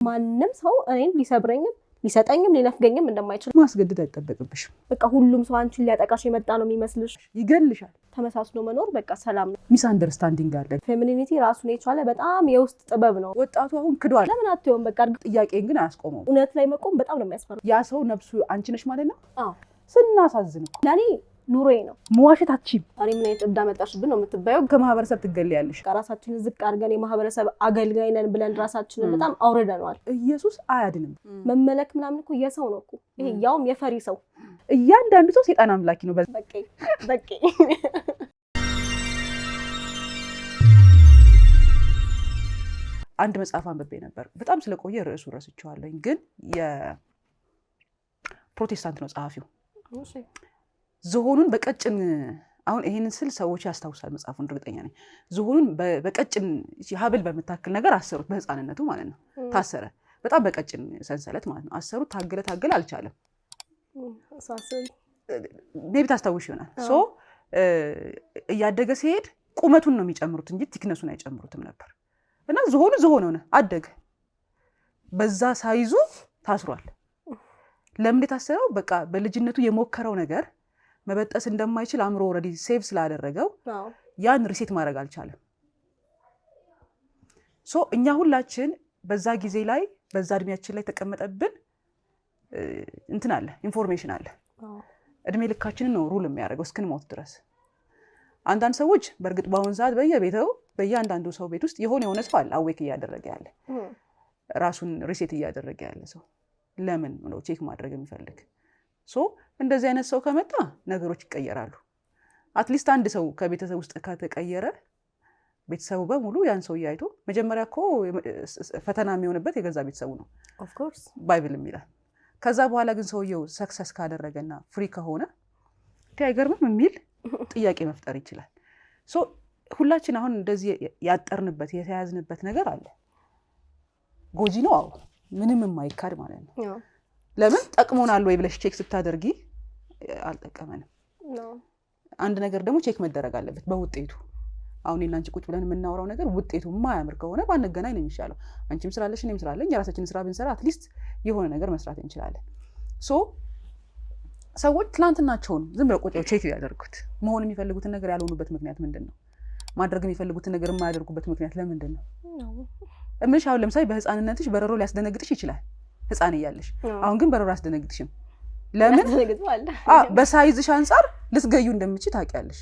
ማንንም ሰው እኔን ሊሰብረኝም ሊሰጠኝም ሊነፍገኝም እንደማይችል ማስገደድ አይጠበቅብሽ። በቃ ሁሉም ሰው አንቺን ሊያጠቃሽ የመጣ ነው የሚመስልሽ። ይገልሻል። ተመሳስሎ መኖር በቃ ሰላም ነው። ሚስ አንደርስታንዲንግ አለ። ፌሚኒቲ ራሱን የቻለ በጣም የውስጥ ጥበብ ነው። ወጣቱ አሁን ክዷል። ለምን አትየውም? በቃ ጥያቄን ግን አያስቆመው። እውነት ላይ መቆም በጣም ነው የሚያስፈራው። ያ ሰው ነፍሱ አንቺ ነሽ ማለት ነው። አዎ ስናሳዝን እኮ ለኔ ኑሮዬ ነው። መዋሸት አትችይም። እኔ ምን አይነት እንዳመጣሽብን ነው የምትባየው። ከማህበረሰብ ትገልያለሽ። ራሳችንን ዝቅ አድርገን የማህበረሰብ አገልጋይ ነን ብለን ራሳችንን በጣም አውርደናል። ኢየሱስ አያድንም። መመለክ ምናምን እኮ የሰው ነው እኮ ይሄ ያውም የፈሪ ሰው። እያንዳንዱ ሰው ሰይጣን አምላኪ ነው። በቃ አንድ መጽሐፍ አንብቤ ነበር። በጣም ስለቆየ ርዕሱ ረስቼዋለሁ፣ ግን የፕሮቴስታንት ነው ጸሐፊው። ዝሆኑን በቀጭን አሁን ይሄንን ስል ሰዎች ያስታውሳል መጽሐፉን እርግጠኛ ነኝ። ዝሆኑን በቀጭን ሀብል በመታከል ነገር አሰሩት፣ በህፃንነቱ ማለት ነው። ታሰረ፣ በጣም በቀጭን ሰንሰለት ማለት ነው። አሰሩት፣ ታገለ አልቻለም። ሜቢ ታስታውሽ ይሆናል። ሶ እያደገ ሲሄድ ቁመቱን ነው የሚጨምሩት እንጂ ቲክነሱን አይጨምሩትም ነበር። እና ዝሆኑ ዝሆን ሆነ፣ አደገ። በዛ ሳይዙ ታስሯል። ለምን የታሰረው? በቃ በልጅነቱ የሞከረው ነገር መበጠስ እንደማይችል አምሮ ኦልሬዲ ሴቭ ስላደረገው ያን ሪሴት ማድረግ አልቻለም። ሶ እኛ ሁላችን በዛ ጊዜ ላይ በዛ እድሜያችን ላይ ተቀመጠብን እንትን አለ፣ ኢንፎርሜሽን አለ። እድሜ ልካችንን ነው ሩል የሚያደርገው እስክንሞት ድረስ። አንዳንድ ሰዎች በእርግጥ በአሁን ሰዓት በየአንዳንዱ ሰው ቤት ውስጥ የሆነ ሰው አለ አዌክ እያደረገ ያለ፣ ራሱን ሪሴት እያደረገ ያለ ሰው። ለምን ነው ቼክ ማድረግ የሚፈልግ? ሶ እንደዚህ አይነት ሰው ከመጣ ነገሮች ይቀየራሉ። አትሊስት አንድ ሰው ከቤተሰብ ውስጥ ከተቀየረ ቤተሰቡ በሙሉ ያን ሰው ያይቶ መጀመሪያ እኮ ፈተና የሚሆንበት የገዛ ቤተሰቡ ነው ኦፍ ኮርስ ባይብል የሚላል። ከዛ በኋላ ግን ሰውየው ሰክሰስ ካደረገና ፍሪ ከሆነ አይገርምም የሚል ጥያቄ መፍጠር ይችላል። ሶ ሁላችን አሁን እንደዚህ ያጠርንበት የተያዝንበት ነገር አለ። ጎጂ ነው። አዎ ምንም የማይካድ ማለት ነው። ለምን ጠቅሞናል ወይ ብለሽ ቼክ ስታደርጊ አልጠቀመንም። አንድ ነገር ደግሞ ቼክ መደረግ አለበት በውጤቱ። አሁን እናንቺ ቁጭ ብለን የምናወራው ነገር ውጤቱ የማያምር ከሆነ ባንገናኝ ነው የሚሻለው። አንቺም ስላለሽ እኔም ስላለኝ የራሳችንን ስራ ብንሰራ አትሊስት የሆነ ነገር መስራት እንችላለን። ሶ ሰዎች ትላንትናቸውን ዝም ብለው ቁጭ ቼክ ያደርጉት መሆን የሚፈልጉትን ነገር ያልሆኑበት ምክንያት ምንድን ነው? ማድረግ የሚፈልጉትን ነገር የማያደርጉበት ምክንያት ለምንድን ነው? እምልሽ አሁን ለምሳሌ በህፃንነትሽ በረሮ ሊያስደነግጥሽ ይችላል ህፃን እያለሽ። አሁን ግን በረሮ አያስደነግጥሽም። ለምን? በሳይዝሽ አንፃር ልትገዩ እንደምችል ታውቂያለሽ።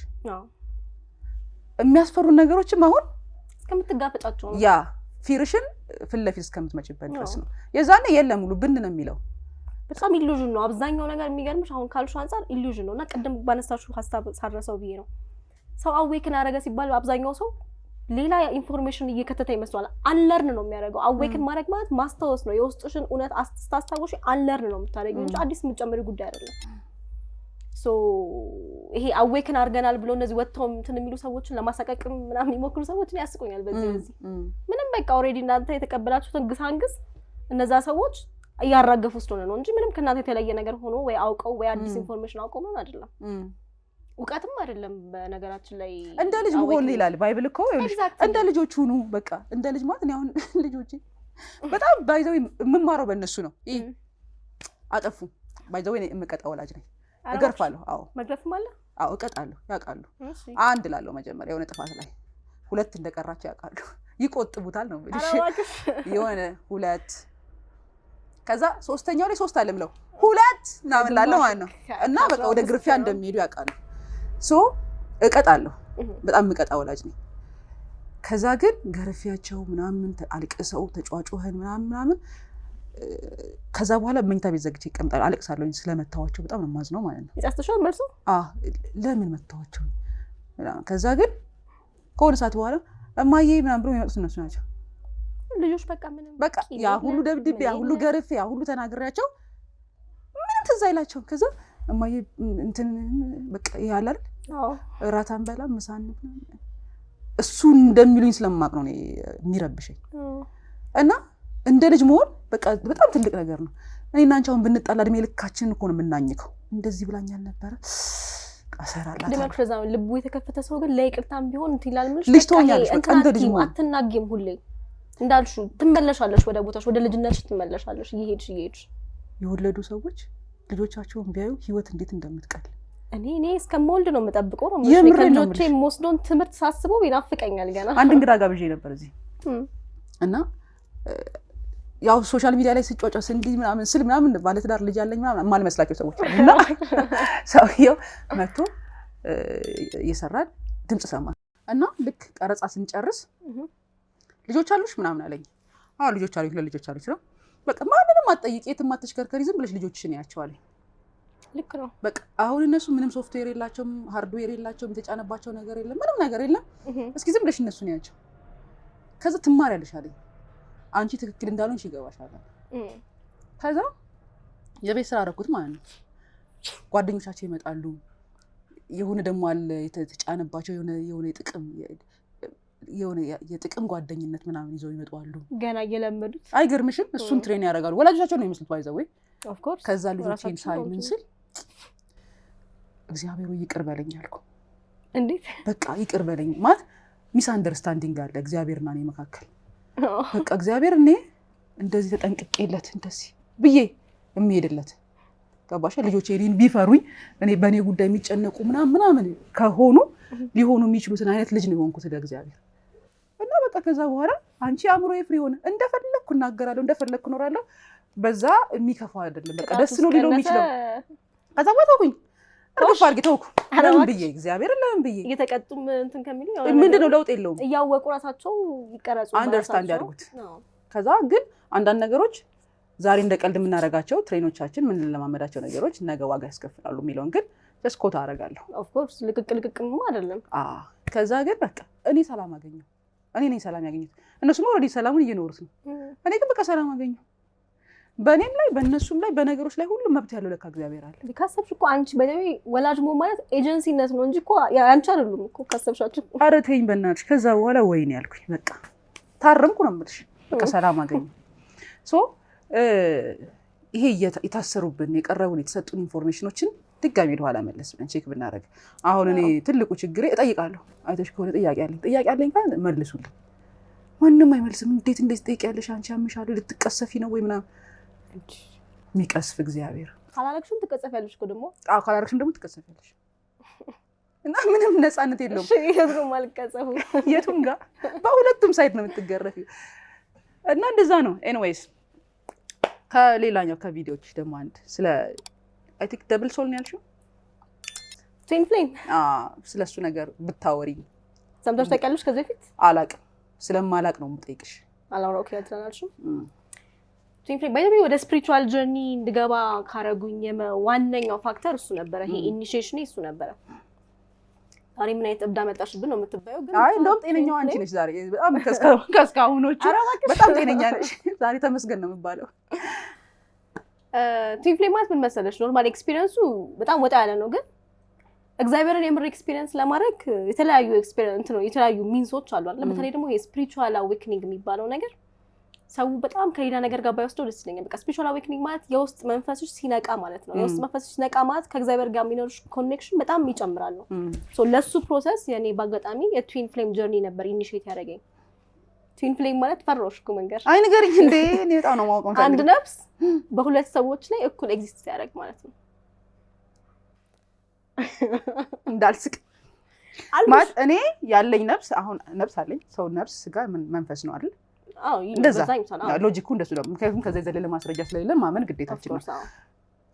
የሚያስፈሩ ነገሮችም አሁን እስከምትጋፈጫቸው ነው። ያ ፊርሽን ፊት ለፊት እስከምትመጪበት ድረስ ነው። የዛኔ የለም ሙሉ ብን ነው የሚለው። በጣም ኢሉዥን ነው አብዛኛው ነገር። የሚገርምሽ አሁን ካልሽ አንፃር ኢሉዥን ነው። እና ቅድም ባነሳሽው ሐሳብ ሳረሰው ብዬ ነው ሰው አዌክን አደረገ ሲባል አብዛኛው ሰው ሌላ ኢንፎርሜሽን እየከተተ ይመስላል። አንለርን ነው የሚያደርገው። አዌክን ማድረግ ማለት ማስታወስ ነው። የውስጥሽን እውነት አስታስታውሽ አንለርን ነው የምታደርጊው እንጂ አዲስ የምትጨምሪ ጉዳይ አይደለም። ሶ ይሄ አዌክን አድርገናል ብሎ እነዚህ ወጥተው እንትን የሚሉ ሰዎችን ለማሳቀቅ ምናምን የሚሞክሩ ሰዎችን ያስቆኛል። በዚህ ምንም በቃ ኦልሬዲ እናንተ የተቀበላችሁትን ግሳንግስ እነዛ ሰዎች እያራገፉ ስለሆነ ነው እንጂ ምንም ከእናንተ የተለየ ነገር ሆኖ ወይ አውቀው ወይ አዲስ ኢንፎርሜሽን አውቀው ነው አይደለም። እውቀትም አይደለም። በነገራችን ላይ እንደ ልጅ መሆን ይላል ባይብል እኮ። እንደ ልጆች ሁኑ በቃ። እንደ ልጅ ማለት ነው። አሁን ልጆቼ በጣም ባይዘው የምማረው በእነሱ ነው። አጠፉ ባይዘው እኔ የምቀጣው ወላጅ ነኝ። እገርፋለሁ። አዎ መግረፍም አለ። አዎ እቀጣለሁ። ያውቃሉ። አንድ ላለው መጀመሪያ የሆነ ጥፋት ላይ ሁለት እንደቀራቸው ያውቃሉ። ይቆጥቡታል ነው እንግዲህ የሆነ ሁለት ከዛ ሶስተኛው ላይ ሶስት አለ ብለው ሁለት ምናምን ላለው ማለት ነው። እና በቃ ወደ ግርፊያ እንደሚሄዱ ያውቃሉ። ሶ እቀጣለሁ። በጣም የምቀጣ ወላጅ ነኝ። ከዛ ግን ገርፊያቸው ምናምን አልቅሰው ተጫዋጩህን ምናምን ከዛ በኋላ መኝታ ቤት ዘግቼ ይቀምጣል። አለቅሳለሁኝ ስለመታዋቸው በጣም ነው የማዝነው ማለት ነው። ይጻስተሻል መልሱ? ለምን መታዋቸው? ከዛ ግን ከሆነ ሰዓት በኋላ እማዬ ምናምን ብሎ የሚመጡት እነሱ ናቸው። ልጆች በቃ ምንም በቃ ያ ሁሉ ደብድቤ ያ ሁሉ ገርፌ ያ ሁሉ ተናግሬያቸው ምንም ትዝ አይላቸውም። ከዛ እማዬ እንትን በቃ ያለ አይደል እራት አንበላም ምሳ አንበላም እሱ እንደሚሉኝ ስለማቅ ነው የሚረብሸኝ። እና እንደ ልጅ መሆን በቃ በጣም ትልቅ ነገር ነው። እኔና አንቺ አሁን ብንጣላ እድሜ ልካችንን እኮ ነው የምናኝከው። እንደዚህ ብላኛል ነበረ አሰራላት ለማክረዛው ልቡ የተከፈተ ሰው ግን ለይቅርታም ቢሆን እንትን ይላል። ምንሽ ልጅ ትሆኛለሽ በቃ እንደ ልጅ መሆን አትናገም ሁሌ እንዳልሹ ትመለሻለሽ ወደ ቦታሽ ወደ ልጅነትሽ ትመለሻለሽ እየሄድሽ የወለዱ ሰዎች ልጆቻቸውን ቢያዩ ህይወት እንዴት እንደምትቀል እኔ እስከምወልድ ነው የምጠብቀው ነው ማለት ከልጆቼ የምወስደውን ትምህርት ሳስበው ይናፍቀኛል ገና አንድ እንግዳ ጋብዤ ነበር እዚህ እና ያው ሶሻል ሚዲያ ላይ ስጫጫስ እንዲህ ምናምን ስል ምናምን ባለትዳር ልጅ አለኝ ምናምን ማልመስላቸው ሰዎች እና ሰውየው መጥቶ እየሰራን ድምጽ ሰማ እና ልክ ቀረጻ ስንጨርስ ልጆች አሉሽ ምናምን አለኝ አዎ ልጆች አሉኝ ለልጆች አሉኝ ነው በቃ ማንንም አትጠይቂ የትም አትሽከርከሪ ዝም ብለሽ ልጆችሽን ያያቸዋለኝ ልክ ነው በቃ አሁን እነሱ ምንም ሶፍትዌር የላቸውም ሃርድዌር የላቸውም የተጫነባቸው ነገር የለም ምንም ነገር የለም እስኪ ዝም ብለሽ እነሱን ያያቸው ከዛ ትማሪያለሽ አለኝ አንቺ ትክክል እንዳልሆንሽ ይገባሻል ከዛ የቤት ስራ አደረኩት ማለት ነው ጓደኞቻቸው ይመጣሉ የሆነ ደግሞ አለ የተጫነባቸው የሆነ የጥቅም ጓደኝነት ምናምን ይዘው ይመጣሉ ገና እየለመዱት አይገርምሽም እሱን ትሬን ያደርጋሉ ወላጆቻቸው ነው የሚመስሉት ባይዘው ኦፍ ኮርስ ከዛ ልጆቼን ሳይ ምን ስል እግዚአብሔር ይቅር በለኝ አልኩ እንዴት በቃ ይቅር በለኝ ማለት ሚስ አንደርስታንዲንግ አለ እግዚአብሔርና እኔ መካከል በቃ እግዚአብሔር እኔ እንደዚህ ተጠንቅቄለት እንደዚህ ብዬ የሚሄድለት ገባሽ ልጆቼ እኔን ቢፈሩኝ እኔ በእኔ ጉዳይ የሚጨነቁ ምናምን ከሆኑ ሊሆኑ የሚችሉትን አይነት ልጅ ነው የሆንኩት ለእግዚአብሔር እና በቃ ከዛ በኋላ አንቺ አእምሮዬ ፍሪ ሆነ እንደፈለኩ እናገራለሁ እንደፈለኩ እኖራለሁ በዛ የሚከፋው አይደለም በቃ ደስ ነው ሊለው የሚችለው ከዛ ወጣሁኝ አርግፍ አርግ ተውኩ ለምን ብዬ እግዚአብሔር ለምን ብዬ እየተቀጡም እንትን ከሚሉ ምንድነው ለውጥ የለውም እያወቁ ራሳቸው ይቀረጹ አንደርስታንድ ያድርጉት ከዛ ግን አንዳንድ ነገሮች ዛሬ እንደቀልድ የምናደርጋቸው ትሬኖቻችን ምን ለማመዳቸው ነገሮች ነገ ዋጋ ያስከፍላሉ የሚለውን ግን ተስኮታ አደርጋለሁ ኦፍ ኮርስ ልቅቅም አይደለም ከዛ ግን በቃ እኔ ሰላም አገኘሁ እኔ ነኝ ሰላም ያገኘሁት እነሱም ኦልሬዲ ሰላሙን እየኖሩት ነው እኔ ግን በቃ ሰላም አገኘሁ በእኔም ላይ በእነሱም ላይ በነገሮች ላይ ሁሉ መብት ያለው ለካ እግዚአብሔር አለ ካሰብሽ እኮ አንቺ በደይ ወላጅ መሆን ማለት ኤጀንሲነት ነው እንጂ እኮ አንቺ አይደሉም እኮ ካሰብሻችሁ ኧረ ተይኝ በእናትሽ ከዛ በኋላ ወይኔ ያልኩኝ በቃ ታረምኩ ነው የምልሽ በቃ ሰላም አገኘሁ ሶ ይሄ የታሰሩብን የቀረቡን የተሰጡን ኢንፎርሜሽኖችን ድጋሚ ወደ ኋላ መለስ ብለን ቼክ ብናደርግ አሁን እኔ ትልቁ ችግሬ እጠይቃለሁ አይተሽ ከሆነ ጥያቄ አለኝ ካለ መልሱልኝ ማንንም አይመልስም እንዴት እንደዚህ ትጠይቂያለሽ አንቺ ያምሻል ልትቀሰፊ ነው ወይ ምናምን የሚቀስፍ እግዚአብሔር ካላረክሽም ትቀሰፊያለሽ እኮ ደግሞ ካላረክሽም ደግሞ ትቀሰፊያለሽ እና ምንም ነፃነት የለውም የቱም አልቀሰፉ የቱም ጋር በሁለቱም ሳይድ ነው የምትገረፊው እና እንደዛ ነው ኤኒዌይስ ከሌላኛው ከቪዲዮዎች ደግሞ አንድ ስለ አይ ቲንክ ደብል ሶል ነው ያልሽው ትዊን ፍሌም ስለሱ ነገር ብታወሪ ሰምተሽ ታውቂያለሽ ከዚህ በፊት አላቅም ስለማላቅ ነው የምጠይቅሽ አላውራው ከያትናልሽ ትዊን ፍሌም ባይዘ ወደ ስፒሪቹዋል ጀርኒ እንድገባ ካረጉኝ ዋነኛው ፋክተር እሱ ነበር ይሄ ኢኒሺዬሽን እሱ ነበር ዛሬ ምን አይነት እብዳ መጣሽብን ነው የምትባየው ግን አይ እንደውም ጤነኛው አንቺ ነሽ ዛሬ በጣም ከስካሁኖቹ በጣም ጤነኛ ነሽ ዛሬ ተመስገን ነው የሚባለው ትዊን ፍሌም ማለት ምን መሰለሽ ኖርማል ኤክስፒሪየንሱ በጣም ወጣ ያለ ነው ግን እግዚአብሔርን የምር ኤክስፒሪየንስ ለማድረግ የተለያዩ ኤክስፒሪየንስ ነው የተለያዩ ሚንሶች አሉ አይደል በተለይ ደግሞ ይሄ ስፒሪቹዋል አዌክኒንግ የሚባለው ነገር ሰው በጣም ከሌላ ነገር ጋር ባይወስደው ደስ ይለኛል በቃ ስፒሪቹዋል አዌክኒንግ ማለት የውስጥ መንፈስሽ ሲነቃ ማለት ነው የውስጥ መንፈስሽ ሲነቃ ማለት ከእግዚአብሔር ጋር የሚኖርሽ ኮኔክሽን በጣም ይጨምራል ነው ሶ ለሱ ፕሮሰስ የኔ ባጋጣሚ የትዊን ፍሌም ጀርኒ ነበር ኢኒሺዬት ያደረገኝ ትዊን ፍሌም ማለት ፈሮሽ እኮ መንገር አይ ንገሪኝ እንዴ እኔ በጣም ነው ማውቀው አንድ ነፍስ በሁለት ሰዎች ላይ እኩል ኤግዚስት ያደርግ ማለት ነው እንዳልስቅ ማለት እኔ ያለኝ ነፍስ አሁን ነፍስ አለኝ ሰው ነፍስ ስጋ መንፈስ ነው አይደል እንደዛ ሎጂኩ እንደሱ ነው ምክንያቱም ከዛ የዘለለ ማስረጃ ስለሌለ ማመን ግዴታችን ነው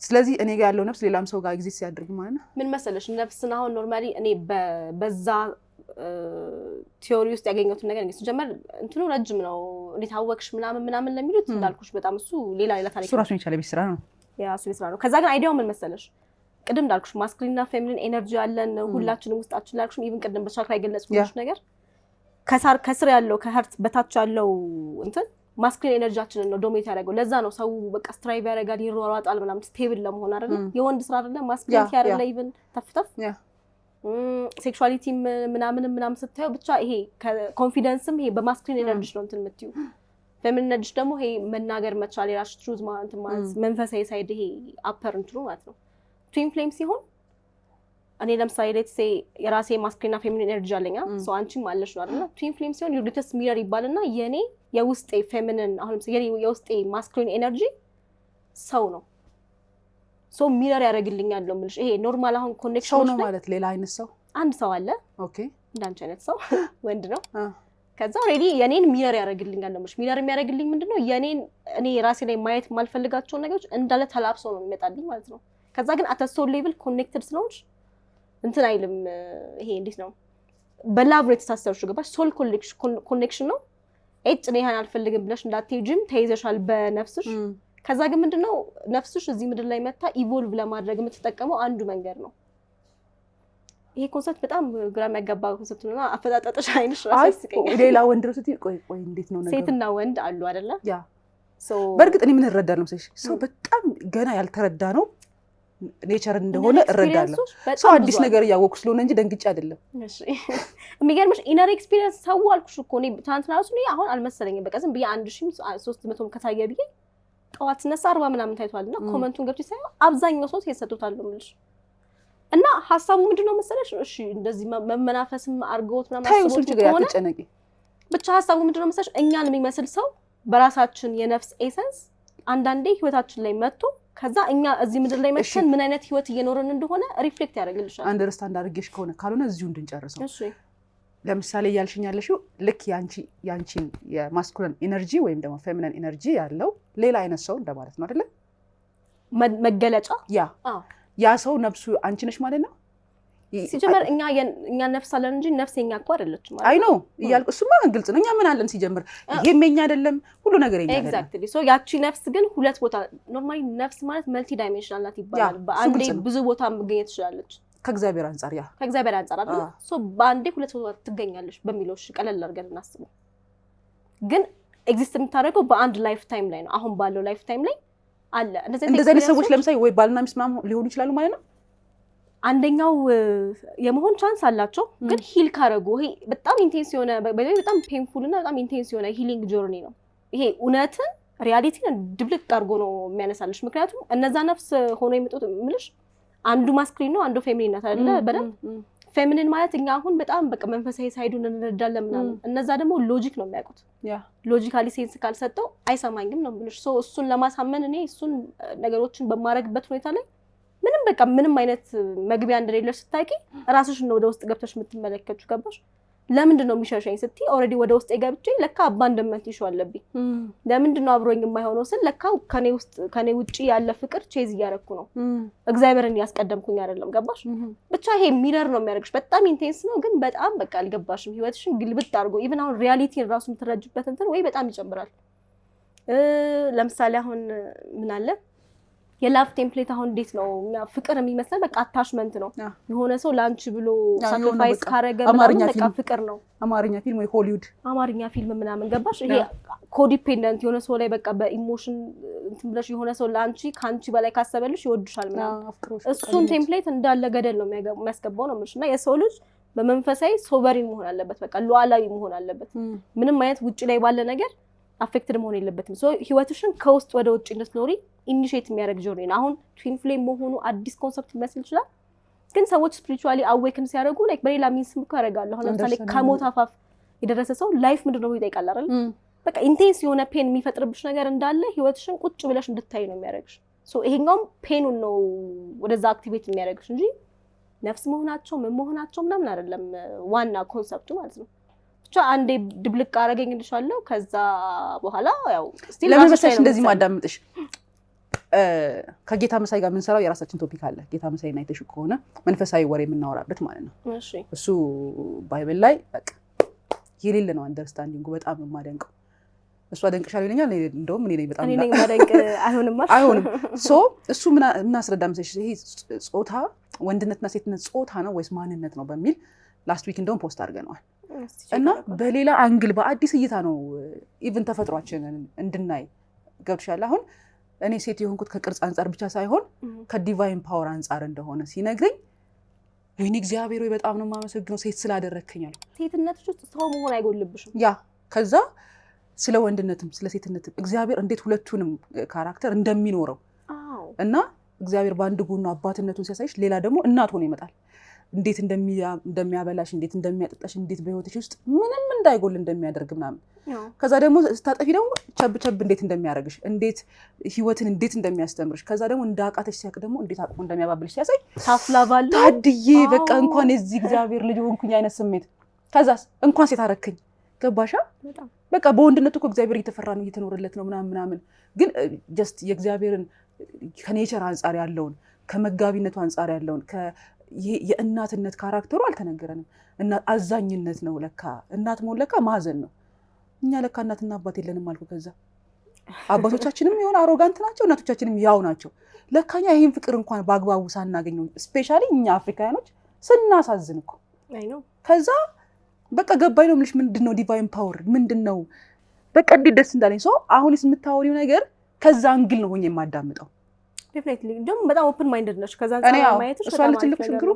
ስለዚህ እኔ ጋር ያለው ነፍስ ሌላም ሰው ጋር ኤግዚስት ያደርግ ማለት ነው ምን መሰለሽ ነፍስን አሁን ኖርማሊ እኔ በዛ ቲዮሪ ውስጥ ያገኘሁት ነገር እንግዲህ ሲጀመር እንትኑ ረጅም ነው እንዴት አወቅሽ ምናምን ለሚሉት እንዳልኩሽ በጣም እሱ ሌላ ታሪክ እሱ ራሱን የቻለ ስራ ነው እሱ ስራ ነው ከዛ ግን አይዲያው ምን መሰለሽ ቅድም እንዳልኩሽ ማስኩሊን እና ፌሚኒን ኤነርጂ አለን ሁላችንም ውስጣችን ላልኩሽ ኢቭን ቅድም በቻክራ የገለጽኩልሽ ነገር ከስር ያለው ከሀርት በታች ያለው እንትን ማስኩሊን ኤነርጂያችንን ነው ዶሚኔት ያደርገው ለዛ ነው ሰው በቃ ስትራይቭ ያደርጋል ይሯሯጣል ምናምን ስቴብል ለመሆን አይደል የወንድ ስራ አይደል ማስኩሊን ያደርጋል ኢቭን ተፍተፍ ሴክሹዋሊቲ ምናምን ስታዩ ብቻ ይሄ ኮንፊደንስም ይሄ በማስኩሊን ኤነርጂ ነው እንትን የምትዩ ፌሚኒን ኤነርጂ ደግሞ ይሄ መናገር መቻል የራስሽ ትሩዝ ማለት መንፈሳዊ ሳይድ ይሄ አፐር እንትኑ ማለት ነው ትዊን ፍሌም ሲሆን እኔ ለምሳሌ ሌትስ ሴይ የራሴ ማስኩሊንና ፌሚኒን ኤነርጂ አለኝ ሶ አንቺም አለሽ ነው አይደል ትዊን ፍሌም ሲሆን ዩር ግሬተስት ሚረር ይባልና የኔ የውስጤ ፌሚኒን አሁን የኔ የውስጤ ማስኩሊን ኤነርጂ ሰው ነው ሶ ሚረር ያደርግልኛል ነው የምልሽ ይሄ ኖርማል አሁን ኮኔክሽን ሰው ነው ማለት ሌላ አይነት ሰው አንድ ሰው አለ ኦኬ እንዳንቺ አይነት ሰው ወንድ ነው ከዛ ኦሬዲ የኔን ሚረር ያደርግልኛል ነው የምልሽ ሚረር የሚያደርግልኝ ምንድነው የኔን እኔ ራሴ ላይ ማየት የማልፈልጋቸው ነገሮች እንዳለ ተላብሰው ነው የሚመጣልኝ ማለት ነው ከዛ ግን አት ሶል ሌቭል ኮኔክትድ ስለሆንሽ እንትን አይልም ይሄ እንዴት ነው በላቭ ሬት ታስተርሹ ገባሽ ሶል ኮኔክሽን ነው እኔ ያን አልፈልግም ብለሽ እንዳትሄጂም ተይዘሻል በነፍስሽ ከዛ ግን ምንድነው ነፍስሽ እዚህ ምድር ላይ መታ ኢቮልቭ ለማድረግ የምትጠቀመው አንዱ መንገድ ነው ይሄ ኮንሰፕት በጣም ግራ የሚያጋባ ኮንሰፕት ነውና አፈጣጣጣሽ አይንሽ ራስ ይስቀኛል ሌላ ወንድ ነው ስትይ ቆይ እንዴት ነው ነገር ሴትና ወንድ አሉ አይደለ ያ በርግጥ እኔ ምን እረዳለሁ መሰለሽ ሰው በጣም ገና ያልተረዳ ነው ኔቸር እንደሆነ እረዳለሁ ሰው አዲስ ነገር ያወኩ ስለሆነ እንጂ ደንግጬ አይደለም እሺ የሚገርምሽ ኢነር ኤክስፒሪየንስ ሰው አልኩሽ እኮ እኔ ትናንትና ራሱ እኔ አሁን አልመሰለኝም በቃ ዝም ብዬ 1300 ከታየ ብዬ ጠዋት ስነሳ 40 ምናምን ታይቷልና ኮመንቱን ገብቼ ሳይሆን አብዛኛው ሰው ተሰጥቷል ነው የምልሽ እና ሐሳቡ ምንድነው መሰለሽ እሺ እንደዚህ መመናፈስም አርገውት ምናምን ታይውስ ችግር ያትጨነቂ ብቻ ሐሳቡ ምንድነው መሰለሽ እኛን የሚመስል ሰው በራሳችን የነፍስ ኤሰንስ አንዳንዴ ህይወታችን ላይ መጥቶ ከዛ እኛ እዚህ ምድር ላይ መጥተን ምን አይነት ህይወት እየኖርን እንደሆነ ሪፍሌክት ያደርግልሻል አንደርስታንድ አድርጌሽ ከሆነ ካልሆነ እዚሁ እንድንጨርሰው እሺ ለምሳሌ ያልሽኛለሽው ልክ ያንቺን የማስኩሊን ኤነርጂ ወይም ደግሞ ፌሚኒን ኤነርጂ ያለው ሌላ አይነት ሰው እንደማለት ነው አይደለ መገለጫ ያ ሰው ነፍሱ አንቺ ነሽ ማለት ነው ሲጀመር እኛ ነፍስ አለን እንጂ ነፍሰኛ እኮ አይደለችም ማለት አይ ነው ይያልኩ እሱማ ግልጽ ነው እኛ ምን አለን ሲጀምር ይሄም የኛ አይደለም ሁሉ ነገር የኛ አይደለም ኤግዛክትሊ ሶ ያቺ ነፍስ ግን ሁለት ቦታ ኖርማሊ ነፍስ ማለት መልቲ ዳይሜንሽናል ናት ይባላል በአንዴ ብዙ ቦታ መገኘት ትችላለች ከእግዚአብሔር አንፃር አይደል ሶ በአንዴ ሁለት ቦታ ትገኛለች በሚለው ቀለል አድርገን እናስበው ግን ኤግዚስት የምታደርገው በአንድ ላይፍ ታይም ላይ ነው አሁን ባለው ላይፍ ታይም ላይ አለ እንደዚህ ሰዎች ለምሳሌ ወይ ባልና ሚስት ሊሆኑ ይችላሉ ማለት ነው አንደኛው የመሆን ቻንስ አላቸው ግን ሂል ካረጉ ይሄ በጣም ኢንቴንስ የሆነ በጣም ፔንፉል እና በጣም ኢንቴንስ የሆነ ሂሊንግ ጆርኒ ነው ይሄ እውነትን ሪያሊቲን ድብልቅ አድርጎ ነው የሚያነሳልሽ ምክንያቱም እነዛ ነፍስ ሆኖ የሚመጡት ምልሽ አንዱ ማስኩሊን ነው አንዱ ፌሚኒን ናት አይደለ በደም ፌሚኒን ማለት እኛ አሁን በጣም በቃ መንፈሳዊ ሳይዱን እንረዳለን ምናምን እነዛ ደግሞ ሎጂክ ነው የሚያውቁት ሎጂካሊ ሴንስ ካልሰጠው አይሰማኝም ነው ምልሽ ሶ እሱን ለማሳመን እኔ እሱን ነገሮችን በማረግበት ሁኔታ ላይ ምንም አይነት መግቢያ እንደሌለሽ ስታቂ ራስሽን ወደ ውስጥ ገብተሽ የምትመለከቱ ገባሽ ለምንድን ነው የሚሸሸኝ ስትይ ኦሬዲ ወደ ውስጥ ገብቼ ለካ አባንደመንት ይሹ አለብኝ ለምንድን ነው አብሮኝ የማይሆነው ስል ለካ ከኔ ውጪ ያለ ፍቅር ቼዝ እያደረኩ ነው እግዚአብሔርን ያስቀደምኩኝ አይደለም ገባሽ ብቻ ይሄ ሚረር ነው የሚያደርግሽ በጣም ኢንቴንስ ነው ግን በጣም በቃ አልገባሽም ህይወትሽን ግልብጥ አድርጎ ኢቭን አሁን ሪያሊቲን ራሱ የምትረጅበት እንትን ወይ በጣም ይጨምራል ለምሳሌ አሁን ምን አለ የላቭ ቴምፕሌት አሁን እንዴት ነው ፍቅር የሚመስለው በቃ አታችመንት ነው የሆነ ሰው ላንቺ ብሎ ሳክሪፋይስ ካረገ ምናምን በቃ ፍቅር ነው አማርኛ ፊልም ወይ ሆሊውድ አማርኛ ፊልም ምናምን ገባሽ ይሄ ኮዲፔንደንት የሆነ ሰው ላይ በቃ በኢሞሽን እንትን ብለሽ የሆነ ሰው ላንቺ ካንቺ በላይ ካሰበልሽ ይወድሻል ምናምን እሱን ቴምፕሌት እንዳለ ገደል ነው የሚያስገባው ነው ምንሽና የሰው ልጅ በመንፈሳዊ ሶቨሪን መሆን አለበት በቃ ሉዓላዊ መሆን አለበት ምንም አይነት ውጪ ላይ ባለ ነገር አፌክትድ መሆን የለበትም ሶ ህይወትሽን ከውስጥ ወደ ውጪ እንድትኖሪ ኢኒሺየት የሚያደርግ ጆርኒ ነው አሁን ትዊን ፍሌም መሆኑ አዲስ ኮንሰፕት ይመስል ይችላል ግን ሰዎች ስፒሪቹዋሊ አዌክን ሲያደርጉ ላይክ በሌላ ሚንስ ምኮ ያደርጋሉ አሁን ለምሳሌ ከሞት አፋፍ የደረሰ ሰው ላይፍ ምንድነው ይጠይቃል አይደል በቃ ኢንቴንስ የሆነ ፔን የሚፈጥርብሽ ነገር እንዳለ ህይወትሽን ቁጭ ብለሽ እንድታይ ነው የሚያደርግሽ ሶ ይሄኛው ፔኑን ነው ወደዛ አክቲቬት የሚያደርግሽ እንጂ ነፍስ መሆናቸው ምን መሆናቸው ምናምን አይደለም ዋና ኮንሰፕቱ ማለት ነው ብቻ አንዴ ድብልቅ አረገኝ እንድሻለው ከዛ በኋላ ያው ስቲል ለምሳሌ እንደዚህ ማዳምጥሽ ከጌታ መሳይ ጋር የምንሰራው የራሳችን ቶፒክ አለ ጌታ መሳይና አይተሽ ከሆነ መንፈሳዊ ወሬ የምናወራበት ማለት ነው እሺ እሱ ባይብል ላይ በቃ የሌለ ነው አንደርስታንዲንጉ በጣም የማደንቀው እሱ አደንቅሻል ይለኛል እንደውም እኔ ነኝ በጣም እኔ ነኝ ማደንቅ አይሆንም ሶ እሱ ምን አስረዳ መሰለሽ ይሄ ጾታ ወንድነትና ሴትነት ጾታ ነው ወይስ ማንነት ነው በሚል ላስት ዊክ እንደውም ፖስት አድርገናል እና በሌላ አንግል በአዲስ እይታ ነው ኢቭን ተፈጥሯችንን እንድናይ ገብሻል አሁን እኔ ሴት የሆንኩት ከቅርጽ አንፃር ብቻ ሳይሆን ከዲቫይን ፓወር አንፃር እንደሆነ ሲነግረኝ ወይኔ እግዚአብሔር ወይ በጣም ነው የማመሰግነው ሴት ስላደረከኛል ሴትነትሽ ውስጥ ሰው መሆን አይጎልብሽም ያ ከዛ ስለ ወንድነትም ስለ ሴትነትም እግዚአብሔር እንዴት ሁለቱንም ካራክተር እንደሚኖረው እና እግዚአብሔር በአንድ ጎኑ አባትነቱን ሲያሳይሽ ሌላ ደግሞ እናት ሆኖ ይመጣል። እንዴት እንደሚያበላሽ እንዴት እንደሚያጠጣሽ እንዴት በህይወትሽ ውስጥ ምንም እንዳይጎል እንደሚያደርግ ምናምን ከዛ ደግሞ ስታጠፊ ደግሞ ቸብ እንዴት እንደሚያደርግሽ እንዴት ህይወትን እንዴት እንደሚያስተምርሽ ከዛ ደግሞ እንዳቃተሽ ሲያቅ ደግሞ እንዴት አቅሞ እንደሚያባብልሽ ሲያሳይ ታፍላባል ታድዬ በቃ እንኳን የዚህ እግዚአብሔር ልጅ ሆንኩኝ አይነት ስሜት ከዛስ እንኳን ሴት አረከኝ ገባሻ በቃ በወንድነቱ እኮ እግዚአብሔር እየተፈራ ነው እየተኖረለት ነው ምናምን ግን ጀስት የእግዚአብሔርን ከኔቸር አንፃር ያለውን ከመጋቢነቱ አንፃር ያለውን የእናትነት ካራክተሩ አልተነገረንም እና አዛኝነት ነው ለካ እናት መሆን ለካ ማዘን ነው እኛ ለካ እናትና አባት የለንም አልኩ ከዛ አባቶቻችንም የሆነ አሮጋንት ናቸው እናቶቻችንም ያው ናቸው ለካኛ ይሄን ፍቅር እንኳን በአግባቡ ሳናገኝ ነው ስፔሻሊ እኛ አፍሪካኖች ስናሳዝን እኮ አይ ነው ከዛ በቃ ገባኝ ነው ምልሽ ምንድነው ዲቫይን ፓወር ምንድነው በቃ እንዴት ደስ እንዳለኝ ሰው አሁንስ የምታወሪው ነገር ከዛ አንግል ነው ሆኜ የማዳምጠው ዴፊኒትሊ ደግሞ በጣም ኦፕን ማይንድድ ነሽ ከዛ አንፃር ማየትሽ በጣም ትልቅ ችግሩ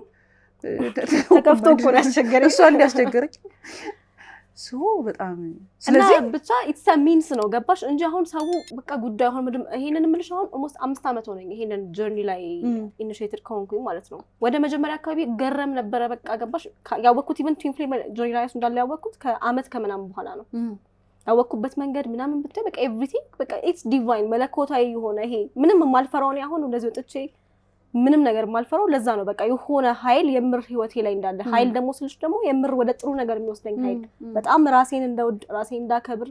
ተከፍቶ እኮ ነው ያስቸገረኝ እሷ እንዲያስቸገረኝ በጣም ስለዚህ ብቻ ኢትስ አ ሚንስ ነው ገባሽ እንጂ አሁን ሰው በቃ ጉዳይ አሁን ይሄንን ምልሽ አሁን ኦልሞስት 5 ዓመት ሆነኝ ይሄንን ጀርኒ ላይ ኢኒሺየትድ ከሆንኩኝ ማለት ነው ወደ መጀመሪያ አካባቢ ገረም ነበረ በቃ ገባሽ ያወቅኩት ኢቨን ትዊን ፍሌም ጀርኒ ላይ እንዳለ ያወቅኩት ከአመት ከምናምን በኋላ ነው ያወቅኩበት መንገድ ምናምን ብታይ በቃ ኤቭሪቲንግ በቃ ኢትስ ዲቫይን መለኮታዊ የሆነ ይሄ ምንም የማልፈራው ነው አሁን እንደዚህ ወጥቼ ምንም ነገር የማልፈራው ለዛ ነው በቃ የሆነ ኃይል የምር ህይወቴ ላይ እንዳለ ኃይል ደግሞ ስልሽ ደግሞ የምር ወደ ጥሩ ነገር የሚወስደኝ ኃይል በጣም ራሴን እንደውድ ራሴን እንዳከብር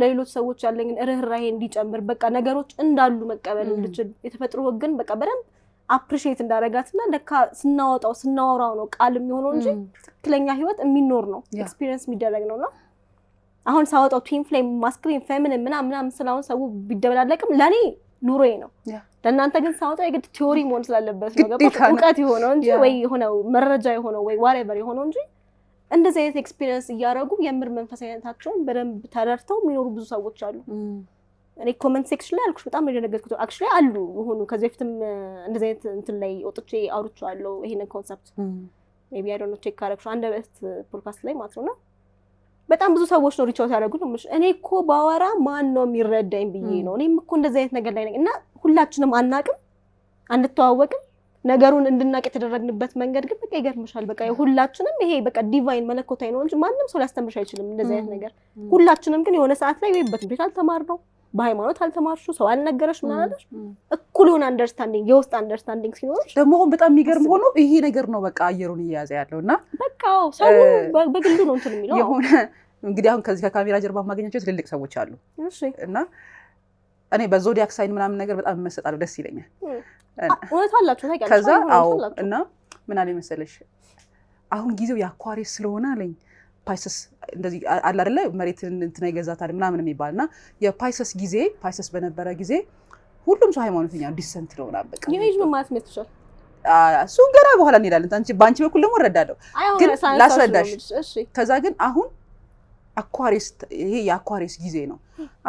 ለሌሎች ሰዎች ያለኝን ርህራሄ እንዲጨምር በቃ ነገሮች እንዳሉ መቀበል እንድችል የተፈጥሮ ህግን በቃ በደንብ አፕሪሺየት እንዳረጋትና ለካ ስናወራው ነው ቃል የሚሆነው እንጂ ትክክለኛ ህይወት የሚኖር ነው ኤክስፒሪየንስ የሚደረግ ነውና አሁን ሳወጣው ትዊን ፍሌም ማስኩሊን ፌሚኒን ምናምን ስላውን ሰው ቢደበላለቅም ለኔ ኑሮዬ ነው ለእናንተ ግን ሳወጣ የግድ ቲዮሪ መሆን ስላለበት ነው ገባሽ እውቀት የሆነው እንጂ ወይ የሆነው መረጃ የሆነው ወይ ዋትኤቨር የሆነው እንጂ እንደዚህ አይነት ኤክስፒሪየንስ እያደረጉ የምር መንፈሳዊነታቸውን በደንብ ተረድተው የሚኖሩ ብዙ ሰዎች አሉ እኔ ኮሜንት ሴክሽን ላይ አልኩሽ በጣም እንደነገርኩት አክቹሊ አሉ የሆኑ ከዚህ በፊትም እንደዚህ አይነት እንትን ላይ ወጥቼ አውርቻለሁ ይሄንን ኮንሰፕት ሜቢ አይ ዶንት ኖ ቼክ ካረክሽ አንድ ፖድካስት ላይ ማለት ነው በጣም ብዙ ሰዎች ነው ሪቻውት ያደረጉት ነው እኔ እኮ ባወራ ማን ነው የሚረዳኝ ብዬ ነው እኔም እኮ እንደዚህ አይነት ነገር ላይ ነኝ እና ሁላችንም አናቅም አንተዋወቅም ነገሩን እንድናቅ የተደረግንበት መንገድ ግን በቃ ይገርምሻል በቃ ሁላችንም ይሄ በቃ ዲቫይን መለኮታዊ ነው እንጂ ማንንም ሰው ሊያስተምርሽ አይችልም እንደዚህ አይነት ነገር ሁላችንም ግን የሆነ ሰዓት ላይ ወይ በትምህርት አልተማርነው በሃይማኖት አልተማርሹ ሰው አልነገረሽ ምናለሽ እኩል ሆነ አንደርስታንዲንግ የውስጥ አንደርስታንዲንግ ሲኖርሽ ደግሞ በጣም የሚገርም ሆኖ ይሄ ነገር ነው በቃ አየሩን እየያዘ ያለውና በቃ ሰው በግሉ ነው እንትን የሚለው የሆነ እንግዲህ አሁን ከዚህ ከካሜራ ጀርባ ማገኛቸው ትልልቅ ሰዎች አሉ እሺ እና እኔ በዞዲያክ ሳይን ምናምን ነገር በጣም መሰጣለሁ ደስ ይለኛል እውነት አላችሁ ታውቂያለሽ ከዛ አዎ እና ምን አለ መሰለሽ አሁን ጊዜው የአኳሪየስ ስለሆነ አለኝ ፓይሰስ እንደዚህ አለ አይደለ መሬትን እንትን ይገዛታል ምናምን የሚባልና የፓይሰስ ጊዜ ፓይሰስ በነበረ ጊዜ ሁሉም ሰው ሃይማኖተኛ ዲሰንት ነው ምናምን በቃ ይሄ ምን ማለት ነው እሱ ገና በኋላ እንሄዳለን ባንቺ በኩል ደግሞ እረዳለሁ ግን ላስረዳሽ እሺ ከዛ ግን አሁን አኳሪየስ ይሄ የአኳሪየስ ጊዜ ነው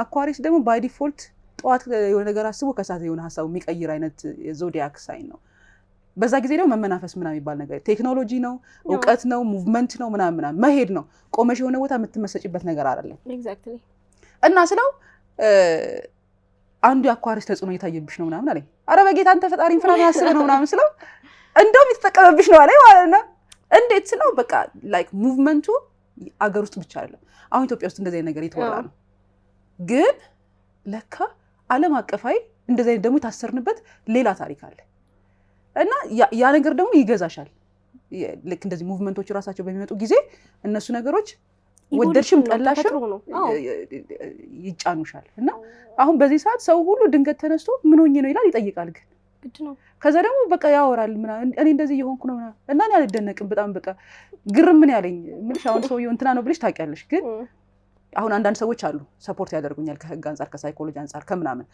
አኳሪየስ ደግሞ ባይ ዲፎልት ጠዋት የሆነ ነገር አስቦ ከሰዓት የሆነ ሐሳብ የሚቀይር አይነት የዞዲያክ ሳይን ነው በዛ ጊዜ ደግሞ መመናፈስ ምናምን የሚባል ነገር ቴክኖሎጂ ነው ዕውቀት ነው ሙቭመንት ነው ምናምን መሄድ ነው ቆመሽ የሆነ ቦታ የምትመሰጭበት ነገር አይደለም ኤግዛክትሊ እና ስለው አንዱ የአኳሪየስ ተጽዕኖ እየታየብሽ ነው ምናምን አለኝ ኧረ በጌታ አንተ ፈጣሪን ፍራ ያስበ ነው ምናምን ስለው እንደውም የተጠቀመብሽ ነው አለኝ ማለት ነው እንዴት ስለው በቃ ላይክ ሙቭመንቱ አገር ውስጥ ብቻ አይደለም አሁን ኢትዮጵያ ውስጥ እንደዚህ አይነት ነገር እየተወራ ነው ግን ለካ ዓለም አቀፋይ እንደዚህ አይነት ደግሞ የታሰርንበት ሌላ ታሪክ አለ እና ያ ነገር ደግሞ ይገዛሻል ልክ እንደዚህ ሙቭመንቶች ራሳቸው በሚመጡ ጊዜ እነሱ ነገሮች ወደድሽም ጠላሽም ይጫኑሻል እና አሁን በዚህ ሰዓት ሰው ሁሉ ድንገት ተነስቶ ምን ሆኜ ነው ይላል ይጠይቃል ግን ግድ ነው ከዛ ደግሞ በቃ ያወራል ምናምን እኔ እንደዚህ እየሆንኩ ነው ምናምን እና እኔ አልደነቅም በጣም በቃ ግርም ምን ያለኝ ምንሽ አሁን ሰውየው እንትና ነው ብለሽ ታውቂያለሽ ግን አሁን አንዳንድ ሰዎች አሉ ሰፖርት ያደርጉኛል ከህግ አንፃር ከሳይኮሎጂ አንፃር ከምናምን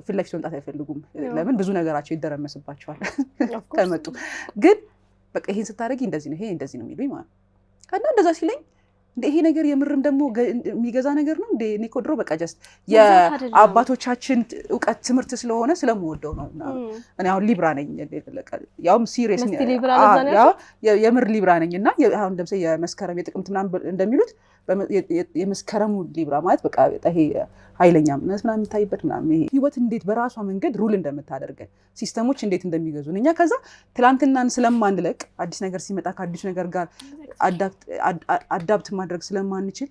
ፊት ለፊት መምጣት አይፈልጉም ለምን ብዙ ነገራቸው ይደረመስባቸዋል ከመጡ ግን በቃ ይሄን ስታደርጊ እንደዚህ ነው ይሄ እንደዚህ ነው የሚሉኝ ማለት እና እንደዛ ሲለኝ ይሄ ነገር የምርም ደግሞ የሚገዛ ነገር ነው እንዴ እኔ እኮ ድሮ በቃ ጀስት የአባቶቻችን ዕውቀት ትምህርት ስለሆነ ስለምወደው ነው እኔ አሁን ሊብራ ነኝ ያውም ሲሪየስ ነኝ የምር ሊብራ ነኝ እና አሁን ለምሳሌ የመስከረም የጥቅምት ምናምን እንደሚሉት የመስከረሙ ሊብራ ማለት በቃ ይሄ ኃይለኛ ምናምን የሚታይበት ምናምን ይሄ ህይወት እንዴት በራሷ መንገድ ሩል እንደምታደርገን ሲስተሞች እንዴት እንደሚገዙን እኛ ከዛ ትላንትናን ስለማንለቅ አዲስ ነገር ሲመጣ ከአዲሱ ነገር ጋር አዳፕት ማድረግ ስለማንችል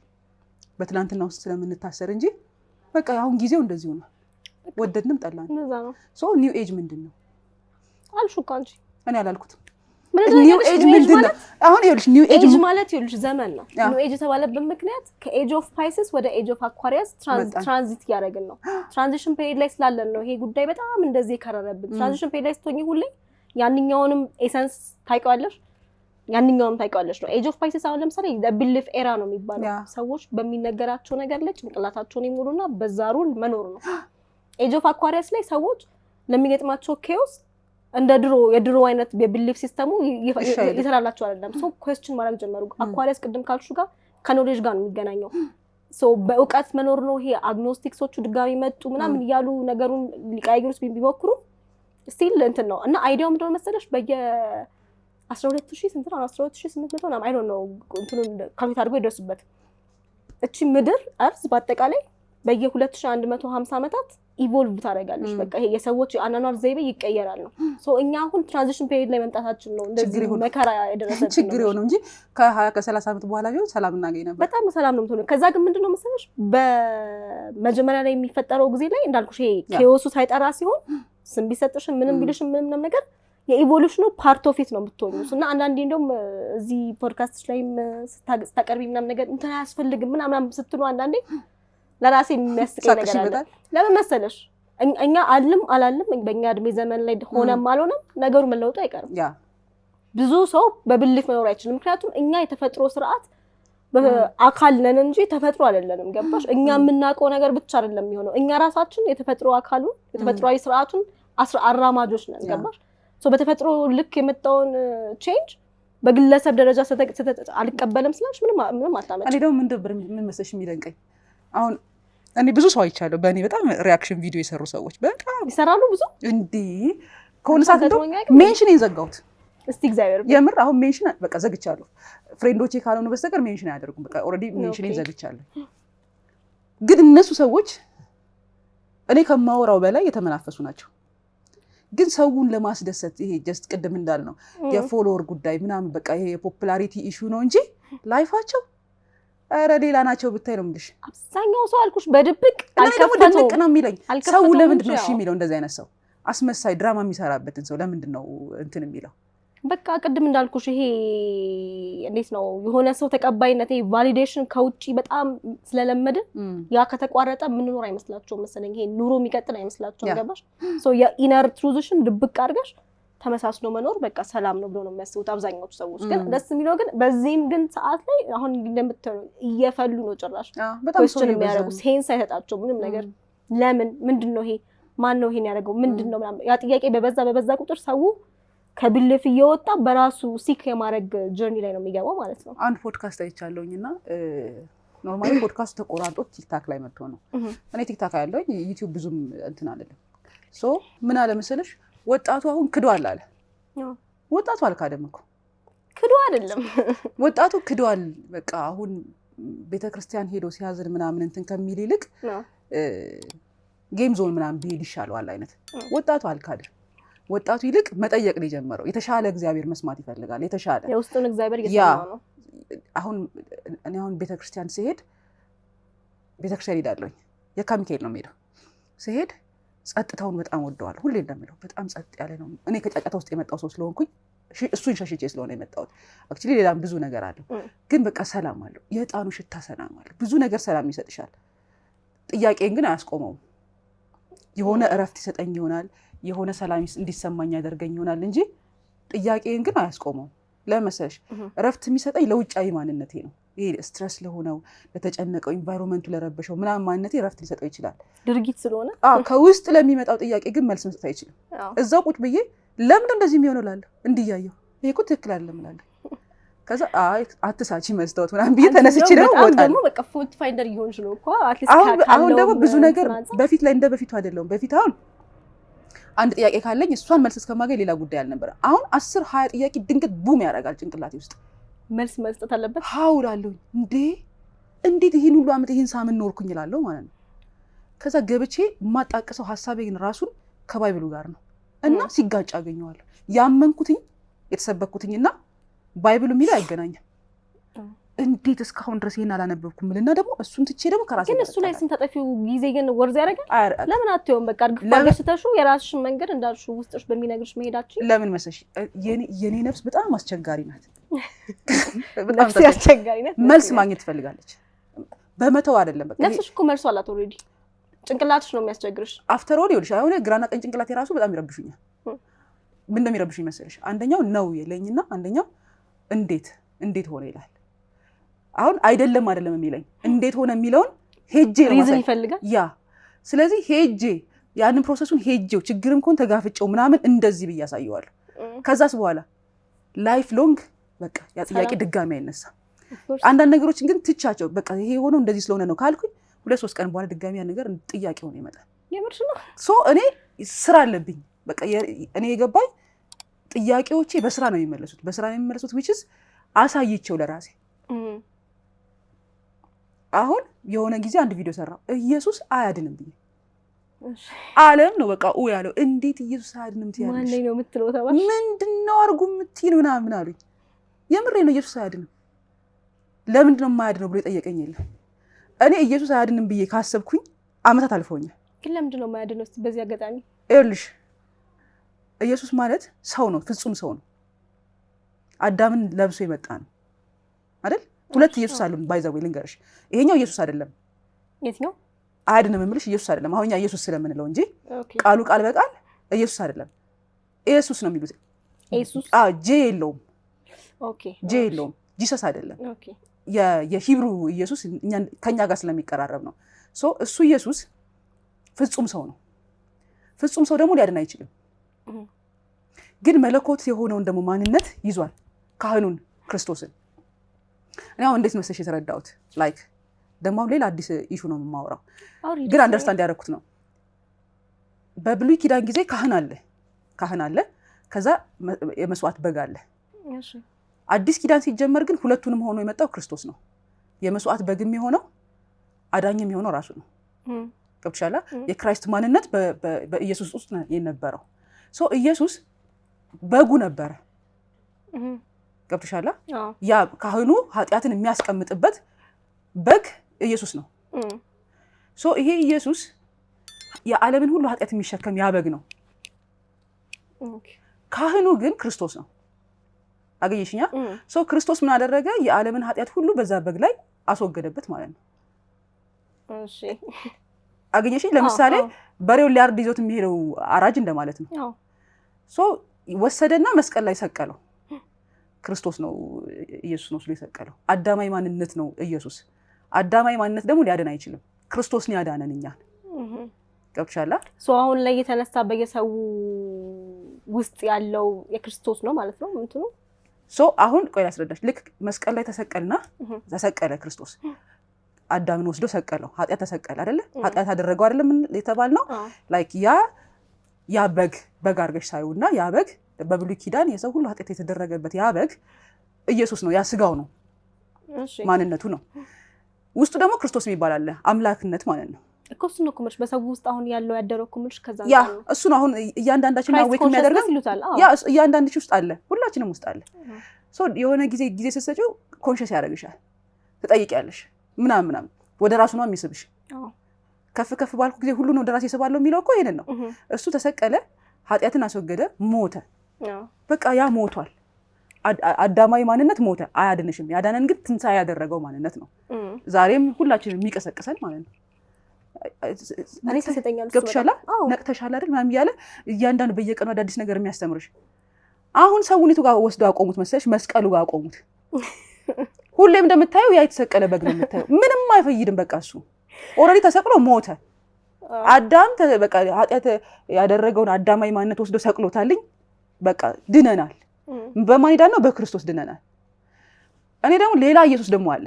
በትላንትና ውስጥ ስለምንታሰር እንጂ በቃ አሁን ጊዜው እንደዚሁ ነው። ወደድንም ጠላን ሶ ኒው ኤጅ ምንድን ነው አልሹ ካንቺ እኔ አላልኩትም። ኒው ኤጅ ምንድን ነው? አሁን ይኸውልሽ ኒው ኤጅ ማለት ይኸውልሽ ዘመን ነው። ኒው ኤጅ የተባለበት ምክንያት ከኤጅ ኦፍ ፓይሰስ ወደ ኤጅ ኦፍ አኳሪየስ ትራንዚት እያደረግን ነው። ትራንዚሽን ፔሪድ ላይ ስላለን ነው ይሄ ጉዳይ በጣም እንደዚህ የከረረብን። ትራንዚሽን ፔሪድ ላይ ስትሆኚ ሁሌ ያንኛውንም ኤሰንስ ታውቂዋለሽ፣ ያንኛውንም ታውቂዋለሽ ነው። ኤጅ ኦፍ ፓይሰስ አሁን ለምሳሌ ቢሊፍ ኤራ ነው የሚባለው። ሰዎች በሚነገራቸው ነገር ላይ ጭንቅላታቸውን ይሙሉና በዛ ሩል መኖር ነው። ኤጅ ኦፍ አኳሪየስ ላይ ሰዎች ለሚገጥማቸው ኬዎስ እንደ የድሮ አይነት የቢሊፍ ሲስተሙ ይሰራላቸው አይደለም። ሶ ኩዌስችን ማድረግ ጀመሩ። አኳሪየስ ቅድም ካልሹ ጋር ከኖሌጅ ጋር ነው የሚገናኘው። ሶ በእውቀት መኖር ነው። ይሄ አግኖስቲክሶቹ ድጋሚ መጡ ምናምን እያሉ ነገሩን ሊቀያየሩት ቢሞክሩ ስቲል እንትን ነው እና አይዲያው ምንድነው መሰለሽ በየ12000 ስንት ነው 12800 ምናምን አይ ዶንት ኖ እንትኑን ካልኩሌት አድርጎ ይደርሱበት። እቺ ምድር እርዝ በአጠቃላይ በየ2150 ዓመታት ኢቮልቭ ታደርጋለች። በቃ ይሄ የሰዎች አናኗር ዘይቤ ይቀየራል ነው። ሶ እኛ አሁን ትራንዚሽን ፔሪድ ላይ መምጣታችን ነው እንደዚህ መከራ ያደረሰብን ችግር የሆነው እንጂ ከ20 ከ30 ዓመት በኋላ ቢሆን ሰላም እናገኝ ነበር። በጣም ሰላም ነው የምትሆነው። ከዛ ግን ምንድነው መሰለሽ በመጀመሪያ ላይ የሚፈጠረው ጊዜ ላይ እንዳልኩሽ ይሄ ኬዎሱ ሳይጠራ ሲሆን ስም ቢሰጥሽ ምንም ቢልሽ ምንም ነገር የኢቮሉሽኑ ፓርት ኦፍ ኢት ነው የምትሆኑት። እና አንዳንዴ እንደውም እዚህ ፖድካስቶች ላይም ስታቀርቢ ምናምን ነገር እንትን አያስፈልግም ምናምን ስትሉ አንዳንዴ ለራሴ የሚያስቀኝ ነገር አለ። ለምን መሰለሽ እኛ አላልም በእኛ እድሜ ዘመን ላይ ሆነም አልሆነም ነገሩ መለወጡ አይቀርም። ብዙ ሰው በብልፍ መኖር አይችልም። ምክንያቱም እኛ የተፈጥሮ ስርዓት አካል ነን እንጂ ተፈጥሮ አይደለንም። ገባሽ? እኛ የምናውቀው ነገር ብቻ አይደለም የሚሆነው። እኛ ራሳችን የተፈጥሮ አካሉን የተፈጥሯዊ ስርዓቱን አራማጆች ነን። ገባሽ? ሶ በተፈጥሮ ልክ የመጣውን ቼንጅ በግለሰብ ደረጃ አልቀበልም ስላልሽ ምንም አታመጭ። እኔ ደግሞ ምን መሰለሽ የሚደንቀኝ አሁን እኔ ብዙ ሰው አይቻለሁ በእኔ በጣም ሪያክሽን ቪዲዮ የሰሩ ሰዎች በጣም ይሰራሉ። ብዙ እንዲህ ከሆነ ሰዓት እንደው ሜንሽን የዘጋሁት እስቲ እግዚአብሔር የምር አሁን ሜንሽን በቃ ዘግቻለሁ። ፍሬንዶቼ ካልሆኑ በስተቀር ሜንሽን አያደርጉም። በቃ ኦልሬዲ ሜንሽን ዘግቻለሁ። ግን እነሱ ሰዎች እኔ ከማወራው በላይ የተመናፈሱ ናቸው። ግን ሰውን ለማስደሰት ይሄ ጀስት ቅድም እንዳልነው የፎሎወር ጉዳይ ምናምን በቃ ይሄ የፖፑላሪቲ ኢሹ ነው እንጂ ላይፋቸው ኧረ ሌላ ናቸው ብታይ ነው የምልሽ። አብዛኛው ሰው አልኩሽ በድብቅ ድብቅ ነው የሚለኝ ሰው። ለምንድን ነው እሺ የሚለው እንደዚህ አይነት ሰው አስመሳይ ድራማ የሚሰራበትን ሰው ለምንድን ነው እንትን የሚለው? በቃ ቅድም እንዳልኩሽ ይሄ እንዴት ነው የሆነ ሰው ተቀባይነት ይሄ ቫሊዴሽን ከውጪ በጣም ስለለመድን ያ ከተቋረጠ ምንኖር አይመስላቸውም መሰለኝ። ይሄ ኑሮ የሚቀጥል አይመስላቸውም። ገባሽ? ሶ የኢነር ትሩዝሽን ድብቅ አድርገሽ ተመሳስሎ መኖር በቃ ሰላም ነው ብሎ ነው የሚያስቡት አብዛኛዎቹ ሰዎች። ግን ደስ የሚለው ግን በዚህም ግን ሰዓት ላይ አሁን እንደምትሉ እየፈሉ ነው ጭራሽ ኩዌስችን የሚያደርጉ ሴንስ አይሰጣቸው ምንም ነገር። ለምን ምንድነው ይሄ ማን ነው ይሄን ያደርገው ምንድነው ምናምን ያ ጥያቄ በበዛ ቁጥር ሰው ከብልፍ እየወጣ በራሱ ሲክ የማድረግ ጀርኒ ላይ ነው የሚገባው ማለት ነው። አንድ ፖድካስት አይቻለሁኝና ኖርማሊ ፖድካስቱ ተቆራርጦ ቲክታክ ላይ መጥቶ ነው። እኔ ቲክታክ ያለውኝ ዩቲዩብ ብዙም እንትን አይደለም። ሶ ምን አለ መሰለሽ ወጣቱ አሁን ክዷል አለ። ወጣቱ አልካደም እኮ ክዶ አይደለም ወጣቱ ክዷል። በቃ አሁን ቤተክርስቲያን ሄዶ ሲያዝን ምናምን እንትን ከሚል ይልቅ ጌም ዞን ምናምን ቢሄድ ይሻለዋል አይነት። ወጣቱ አልካደም። ወጣቱ ይልቅ መጠየቅ ነው የጀመረው። የተሻለ እግዚአብሔር መስማት ይፈልጋል። የተሻለ የውስጡን እግዚአብሔር እየሰማ ነው። አሁን ቤተክርስቲያን ሲሄድ ቤተክርስቲያን ሄዳለሁኝ የካ ሚካኤል ነው የምሄደው። ሲሄድ ጸጥታውን በጣም ወደዋል። ሁሌ እንደምለው በጣም ጸጥ ያለ ነው። እኔ ከጫጫታ ውስጥ የመጣው ሰው ስለሆንኩኝ እሱን ሸሽቼ ስለሆነ የመጣሁት አክቹሊ ሌላም ብዙ ነገር አለው፣ ግን በቃ ሰላም አለው። የዕጣኑ ሽታ ሰላም አለው። ብዙ ነገር ሰላም ይሰጥሻል። ጥያቄን ግን አያስቆመውም። የሆነ እረፍት ይሰጠኝ ይሆናል፣ የሆነ ሰላም እንዲሰማኝ ያደርገኝ ይሆናል እንጂ ጥያቄን ግን አያስቆመውም። ለመሰለሽ እረፍት የሚሰጠኝ ለውጫዊ ማንነቴ ነው። ይሄ ስትረስ ለሆነው ለተጨነቀው ኢንቫይሮንመንቱ ለረበሸው ምናምን ማንነቴ እረፍት ሊሰጠው ይችላል ድርጊት ስለሆነ። ከውስጥ ለሚመጣው ጥያቄ ግን መልስ መስጠት አይችልም። እዛው ቁጭ ብዬ ለምን እንደዚህ የሚሆነው እላለሁ። እንዲያየው ይሄ እኮ ትክክል አይደለም እላለሁ። ከዛ አትሳቺ መስታወት ምናምን ብዬ ተነስቼ ነው ወጣለሁ። በቃ ፎልት ፋይንደር ይሆንሽ ነው እኮ አሁን ደግሞ ብዙ ነገር በፊት ላይ እንደ በፊቱ አይደለም። በፊት አሁን አንድ ጥያቄ ካለኝ እሷን መልስ እስከማገኝ ሌላ ጉዳይ አልነበረ። አሁን 10-20 ጥያቄ ድንገት ቡም ያደርጋል ጭንቅላቴ ውስጥ። መልስ መስጠት አለበት። ሀውላለሁ እንዴ እንዴት ይሄን ሁሉ ዓመት ይሄን ሳምን ኖርኩኝ እላለሁ ማለት ነው። ከዛ ገብቼ የማጣቅሰው ሐሳቤ ግን ራሱን ከባይብሉ ጋር ነው እና ሲጋጭ አገኘዋለሁ። ያመንኩትኝ የተሰበኩትኝና ባይብሉ የሚለው አይገናኝም። እንዴት እስካሁን ድረስ ይሄን አላነበብኩም እና ደግሞ እሱን ትቼ ደግሞ ከራሴ ግን እሱ ላይ ስንተጠፊው ጊዜ ግን ወርዝ ያደርጋል። ለምን አትየውም? በቃ አድርገሽ የራስሽን መንገድ እንዳልሽው ውስጥሽ በሚነግርሽ መሄዳችን ለምን መሰለሽ የኔ ነፍስ በጣም አስቸጋሪ ናት። ነፍስ አስቸጋሪ ናት። መልስ ማግኘት ትፈልጋለች። በመተው አይደለም። በቃ ነፍስሽ እኮ መልሷ አላት ኦልሬዲ። ጭንቅላትሽ ነው የሚያስቸግርሽ። አፍተር ኦል ይኸውልሽ አሁን ግራና ቀኝ ጭንቅላቴ ራሱ በጣም ይረብሹኛል። ምን እንደሚረብሹኝ መሰለሽ? አንደኛው ነው የለኝና አንደኛው እንዴት ሆነ ይላል። አሁን አይደለም የሚለኝ እንዴት ሆነ የሚለውን ሄጄ ነው ሪዝን ይፈልጋል። ያ ስለዚህ ሄጄ ያንን ፕሮሰሱን ሄጄው ችግርም ኮን ተጋፍጬው ምናምን እንደዚህ ብዬ አሳየዋለሁ። ከዛስ በኋላ ላይፍ ሎንግ በቃ ያ ጥያቄ ድጋሚ አይነሳም። አንዳንድ ነገሮችን ግን ትቻቸው በቃ ይሄ ሆነው እንደዚህ ስለሆነ ነው ካልኩኝ 2-3 ቀን በኋላ ድጋሚ ያ ነገር ጥያቄ ሆነ ይመጣል። የምርሽ ነው። እኔ ስራ አለብኝ። በቃ እኔ የገባኝ ጥያቄዎቼ በስራ ነው የሚመለሱት which is አሳይቼው ለራሴ አሁን የሆነ ጊዜ አንድ ቪዲዮ ሰራው ኢየሱስ አያድንም ብዬ ዓለም ነው በቃ ያለው እንዴት ኢየሱስ አያድንም ትያለሽ? ማን ነው የምትለው ተባልሽ? ምንድነው አርጉ የምትይን ምናምን አሉኝ። የምሬ ነው ኢየሱስ አያድንም። ለምንድነው የማያድነው ብሎ የጠየቀኝ የለም። እኔ ኢየሱስ አያድንም ብዬ ካሰብኩኝ አመታት አልፈውኛል። ግን ለምንድነው የማያድነው? እስቲ በዚህ አጋጣሚ ይኸውልሽ ኢየሱስ ማለት ሰው ነው፣ ፍጹም ሰው ነው። አዳምን ለብሶ የመጣ ነው አይደል? ሁለት ኢየሱስ አሉ ባይዘው ልንገርሽ። ይሄኛው ኢየሱስ አይደለም። የትኛው አይደለም የምልሽ ኢየሱስ አይደለም። አሁንኛ ኢየሱስ ስለምንለው እንጂ ቃሉ ቃል በቃል ኢየሱስ አይደለም። ኢየሱስ ነው የሚሉት። ኢየሱስ ጄ የለውም። ኦኬ ጄ የለውም። ጂሰስ አይደለም። ኦኬ የሂብሩ ኢየሱስ ከኛ ጋር ስለሚቀራረብ ነው። እሱ ኢየሱስ ፍጹም ሰው ነው። ፍጹም ሰው ደግሞ ሊያድን አይችልም። ግን መለኮት የሆነውን ደግሞ ማንነት ይዟል፣ ካህኑን ክርስቶስን። እኔ አሁን እንዴት መሰለሽ የተረዳሁት ላይክ ደግሞ ሌላ አዲስ ኢሹ ነው የማወራው፣ ግን አንደርስታንድ ያደረኩት ነው። በብሉይ ኪዳን ጊዜ ካህን አለ፣ ከዛ የመስዋዕት በግ አለ። አዲስ ኪዳን ሲጀመር ግን ሁለቱንም ሆኖ የመጣው ክርስቶስ ነው። የመስዋዕት በግም የሆነው አዳኝም የሆነው ራሱ ነው። ገብቶሻል? የክራይስት ማንነት በኢየሱስ ውስጥ የነበረው ኢየሱስ በጉ ነበረ። ገብቶሻል? ያ ካህኑ ኃጢአትን የሚያስቀምጥበት በግ ኢየሱስ ነው። ይሄ ኢየሱስ የዓለምን ሁሉ ኃጢአት የሚሸከም ያ በግ ነው። ካህኑ ግን ክርስቶስ ነው። አገኘሽኛ? ክርስቶስ ምን አደረገ? የዓለምን ኃጢአት ሁሉ በዛ በግ ላይ አስወገደበት ማለት ነው። እሺ አገኘሽኝ? ለምሳሌ በሬውን ሊያርድ ይዞት የሚሄደው አራጅ እንደማለት ነው። ወሰደና መስቀል ላይ ሰቀለው። ክርስቶስ ነው ኢየሱስ ነው የሰቀለው። አዳማዊ ማንነት ነው ኢየሱስ። አዳማዊ ማንነት ደግሞ ሊያድን አይችልም። ክርስቶስን ያዳነን እኛን። ገብቶሻል? አሁን ላይ የተነሳ በየሰው ውስጥ ያለው የክርስቶስ ነው ማለት ነው እንትኑ። አሁን ቆይ ላስረዳሽ። ልክ መስቀል ላይ ተሰቀለ ክርስቶስ። አዳምን ወስዶ ሰቀለው። ኃጢአት ተሰቀለ አይደለ? ኃጢአት አደረገው አይደለ የተባልነው? ላይክ ያ በግ አድርገሽ ሳይውና ያ በግ በብሉይ ኪዳን የሰው ሁሉ ኃጢአት የተደረገበት ያ በግ ኢየሱስ ነው። ያ ስጋው ነው፣ ማንነቱ ነው። ውስጡ ደግሞ ክርስቶስ የሚባል አለ፣ አምላክነት ማለት ነው እኮ። እሱ ነው ኩምርሽ በሰው ውስጥ አሁን ያለው ያደረው ኩምርሽ። ከዛ ያ እሱ ነው አሁን እያንዳንዳችን አዌክ የሚያደርገው። ያ እያንዳንድሽ ውስጥ አለ፣ ሁላችንም ውስጥ አለ። የሆነ ጊዜ ስትሰጪው ኮንሽስ ያደርግሻል፣ ትጠይቂያለሽ ምናምን ወደ ራሱ ነው የሚስብሽ። ከፍ ባልኩ ጊዜ ሁሉ ነው ወደ ራሴ ስባለው የሚለው እኮ ይሄንን ነው። እሱ ተሰቀለ፣ ኃጢአትን አስወገደ፣ ሞተ። በቃ ያ ሞቷል። አዳማዊ ማንነት ሞተ፣ አያድንሽም። ያዳነን ግን ትንሣኤ ያደረገው ማንነት ነው። ዛሬም ሁላችንም የሚቀሰቅሰን ማለት ነው። ገብቶሻል? ነቅተሻል አይደል ምናምን እያለ እያንዳንዱ በየቀኑ አዳዲስ ነገር የሚያስተምርሽ። አሁን ሰውነቱ ጋር ወስዶ አቆሙት መሰለሽ፣ መስቀሉ ጋር አቆሙት። ሁሌም እንደምታየው ያ የተሰቀለ በግ ነው የምታየው። ምንም አይፈይድም። በቃ እሱ ኦልሬዲ ተሰቅሎ ሞተ። አዳም በቃ ኃጢአት ያደረገውን አዳማዊ ማንነት ወስዶ ሰቅሎታልኝ። በቃ ድነናል። በማን ዳን ነው? በክርስቶስ ድነናል። እኔ ደግሞ ሌላ ኢየሱስ ደግሞ አለ።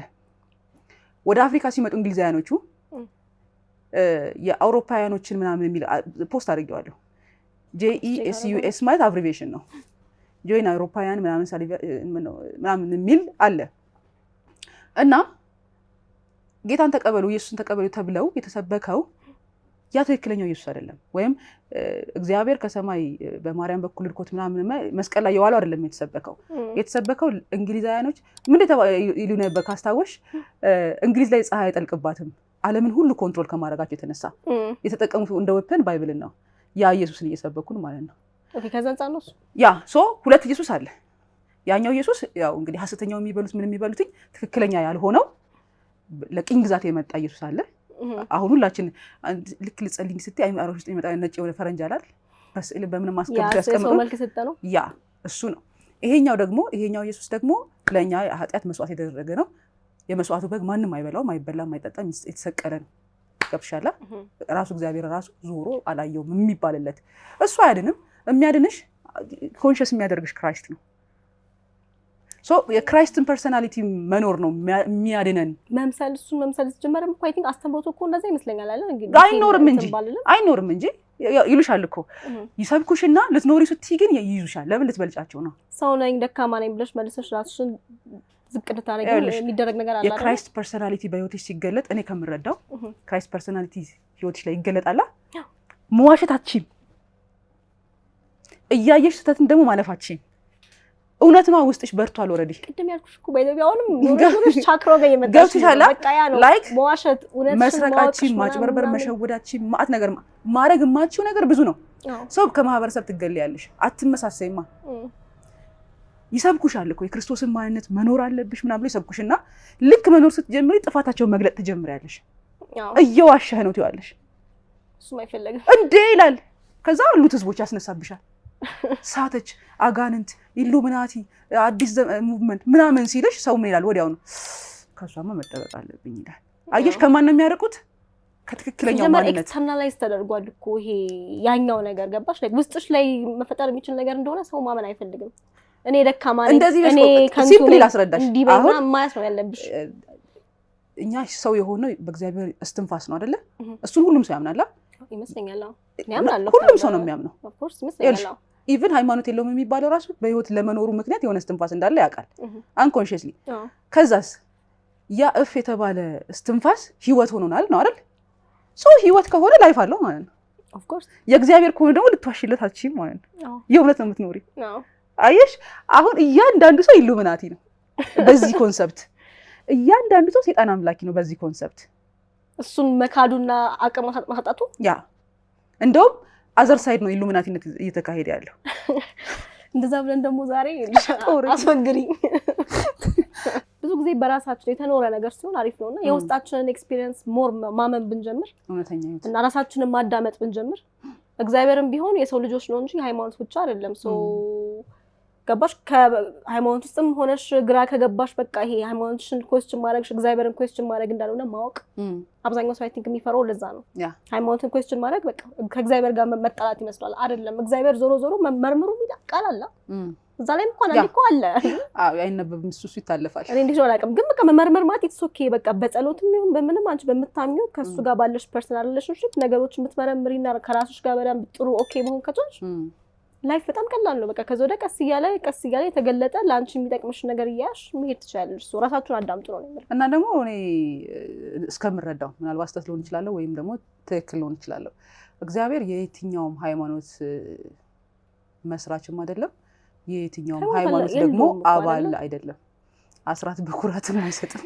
ወደ አፍሪካ ሲመጡ እንግሊዛውያኖቹ የአውሮፓውያኖችን ምናምን የሚል ፖስት አድርጌዋለሁ። JESUS ማለት አብሪቬሽን ነው። ጆይን አውሮፓውያን ምናምን የሚል አለ እና ጌታን ተቀበሉ ኢየሱስን ተቀበሉ ተብለው የተሰበከው ያ ትክክለኛው ኢየሱስ አይደለም። ወይም እግዚአብሔር ከሰማይ በማርያም በኩል ልኮት ምናምን መስቀል ላይ የዋለው አይደለም የተሰበከው እንግሊዛውያኖች ምን ይሉ ነበር ካስታወሽ እንግሊዝ ላይ ፀሐይ አይጠልቅባትም ዓለምን ሁሉ ኮንትሮል ከማድረጋቸው የተነሳ የተጠቀሙት እንደ ዌፐን ባይብልን ነው ያ ኢየሱስን እየሰበኩን ማለት ነው። ኦኬ ከዛንጻ ነው ያ ሁለት ኢየሱስ አለ። ያኛው ኢየሱስ ያው እንግዲህ ሐሰተኛው የሚበሉት ምን የሚበሉት ትክክለኛ ያልሆነው ለቅኝ ግዛት የመጣ ኢየሱስ አለ። አሁን ሁላችን ልክ ልጸልይ ስትይ አይማሮች ውስጥ የሚመጣ ነጭ የሆነ ፈረንጅ አላል በስዕል በምንም ማስቀመጥ ያስቀምጡ መልክ ሰጠ ነው ያ እሱ ነው። ይሄኛው ኢየሱስ ደግሞ ለኛ ኃጢአት መስዋዕት የተደረገ ነው። የመስዋዕቱ በግ ማንም አይበላውም አይበላም አይጠጣም የተሰቀለ ነው። ገብሻላ ራሱ እግዚአብሔር ራሱ ዞሮ አላየውም የሚባልለት እሱ አይደለም። የሚያድንሽ ኮንሺየስ የሚያደርግሽ ክራይስት ነው። የክራይስትን ፐርሰናሊቲ መኖር ነው የሚያድነን። እሱን መምሰል ጀመረም እኮ አይ ቲንክ አስተምሮቱ እኮ እንደዛ ይመስለኛል አይደል? እንግዲህ አይኖርም እንጂ ይሉሻል እኮ ይሰብኩሽና ልትኖሪ ስትይ ግን ይይዙሻል። ለምን ልትበልጫቸው ነው? ሰው ነኝ ደካማ ነኝ ብለሽ መልሰሽ ራስሽን ዝቅ ልታደርጊ የሚደረግ ነገር አለ አይደል? የክራይስት ፐርሰናሊቲ በህይወትሽ ሲገለጥ እኔ ከምረዳው ክራይስት ፐርሰናሊቲ ህይወትሽ ላይ ይገለጣላ። መዋሸታችን እያየሽ ስተትን ደግሞ ማለፋችን እውነትማ ውስጥሽ በርቷል። ኦሬዲ ቅድም ያልኩሽ እኮ ባይዘቢያውንም ኖርኖርሽ ቻክሮ ጋር የመጣሽ በቃ ያ ነው መዋሸት እውነትሽ መስረቃችን ማጭበርበር መሸወዳችን ማአት ነገር ማድረግ የማትችው ነገር ብዙ ነው። ሰው ከማህበረሰብ ትገለያለሽ አትመሳሰይማ። ይሰብኩሻል እኮ የክርስቶስን ማንነት መኖር አለብሽ ምናምን ብለው ይሰብኩሽና ልክ መኖር ስትጀምሪ ጥፋታቸውን መግለጥ ትጀምሪያለሽ። እየዋሸህ ነው ትይዋለሽ። እሱ አይፈልግም እንዴ ይላል። ከዛ ሁሉ ህዝቦች ያስነሳብሻል። ሳተች አጋንንት ኢሉሚናቲ አዲስ ሙቭመንት ምናምን ሲልሽ ሰው ምን ይላል? ወዲያው ነው ከሷማ መጠበቅ አለብኝ ይላል። አየሽ ከማን ነው የሚያርቁት? ከትክክለኛው ማንነት ኤክስተርናላይዝ ተደርጓል እኮ ይሄ ያኛው ነገር ገባሽ? ላይ ውስጥሽ ላይ መፈጠር የሚችል ነገር እንደሆነ ሰው ማመን አይፈልግም። እኔ ደካማ ነኝ እኔ ከንቱ ነኝ ላስረዳሽ አሁን ማያስ ነው ያለብሽ። እኛ ሰው የሆነው በእግዚአብሔር እስትንፋስ ነው አይደለ? እሱን ሁሉም ሰው ያምናል ይመስለኛል። ያምናል ሁሉም ሰው ነው የሚያምነው። ኦፍ ኮርስ ይመስለኛል። ኢቭን ሃይማኖት የለውም የሚባለው ራሱ በህይወት ለመኖሩ ምክንያት የሆነ እስትንፋስ እንዳለ ያውቃል አንኮንሺየስሊ። ከዛስ ያ እፍ የተባለ እስትንፋስ ህይወት ሆኖናል ነው አይደል? ህይወት ከሆነ ላይፍ አለው ማለት ነው። ኦፍ ኮርስ የእግዚአብሔር ከሆነ ደግሞ ልትዋሽለት አትችይም ማለት ነው። የእውነት ነው የምትኖሪ። አየሽ አሁን እያንዳንዱ ሰው ኢሉሚናቲ ነው በዚህ ኮንሰፕት። እያንዳንዱ ሰው ሰይጣን አምላኪ ነው በዚህ ኮንሰፕት። እሱን መካዱና አቅም ማጣቱ ያ እንደውም አዘር ሳይድ ነው ኢሉሚናቲነት እየተካሄደ ያለው። እንደዛ ብለን ደግሞ ዛሬ አስወግሪ ብዙ ጊዜ በራሳችን የተኖረ ነገር ሲሆን አሪፍ ነውና የውስጣችንን ኤክስፒሪየንስ ሞር ማመን ብንጀምር እውነተኛ እና ራሳችንን ማዳመጥ ብንጀምር እግዚአብሔርም ቢሆን የሰው ልጆች ነው እንጂ ሃይማኖት ብቻ አይደለም። ገባሽ? ከሃይማኖት ውስጥም ሆነሽ ግራ ከገባሽ በቃ ይሄ ሃይማኖትሽን ኮስችን ማድረግሽ እግዚአብሔርን ኮስችን ማድረግ እንዳልሆነ ማወቅ አብዛኛው ሰው አይ ቲንክ የሚፈራው ለዛ ነው። ሃይማኖትን ኮስችን ማድረግ በቃ ከእግዚአብሔር ጋር መጣላት ይመስላል። አይደለም። እግዚአብሔር ዞሮ መርምሩ የሚል ቃል አለ። እዛ ላይ እንኳን አንዴ እኮ አለ። አይነበብም እሱ ይታለፋል። እኔ እንዴት ነው አላውቅም፣ ግን በቃ መመርመር ማለት ኢትስ ኦኬ በቃ በጸሎትም ይሁን በምንም አንቺ በምታምኚው ከሱ ጋር ባለሽ ፐርሰናል ሪሌሽንሺፕ ነገሮችን የምትመረምሪና ከራስሽ ጋር በደንብ ጥሩ ኦኬ መሆን ከቻልሽ ላይፍ በጣም ቀላል ነው። በቃ ከዚህ ወደ ቀስ እያለ የተገለጠ ለአንቺ የሚጠቅምሽ ነገር እያያሽ መሄድ ትችላለሽ። ራሳችሁን አዳምጡ ነው የሚለው። እና ደግሞ እኔ እስከምረዳው ምናልባት ስህተት ሊሆን ይችላል ወይም ደግሞ ትክክል ሊሆን ይችላል። እግዚአብሔር የየትኛውም ሃይማኖት መስራችም አይደለም፣ የየትኛውም ሃይማኖት ደግሞ አባል አይደለም። አስራት በኩራትም አይሰጥም።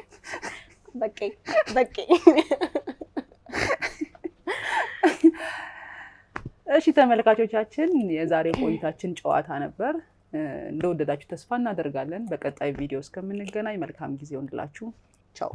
በቃ እሺ ተመልካቾቻችን የዛሬ ቆይታችን ጨዋታ ነበር። እንደወደዳችሁ ተስፋ እናደርጋለን። በቀጣይ ቪዲዮ እስከምንገናኝ መልካም ጊዜ ይሁንላችሁ። ቻው።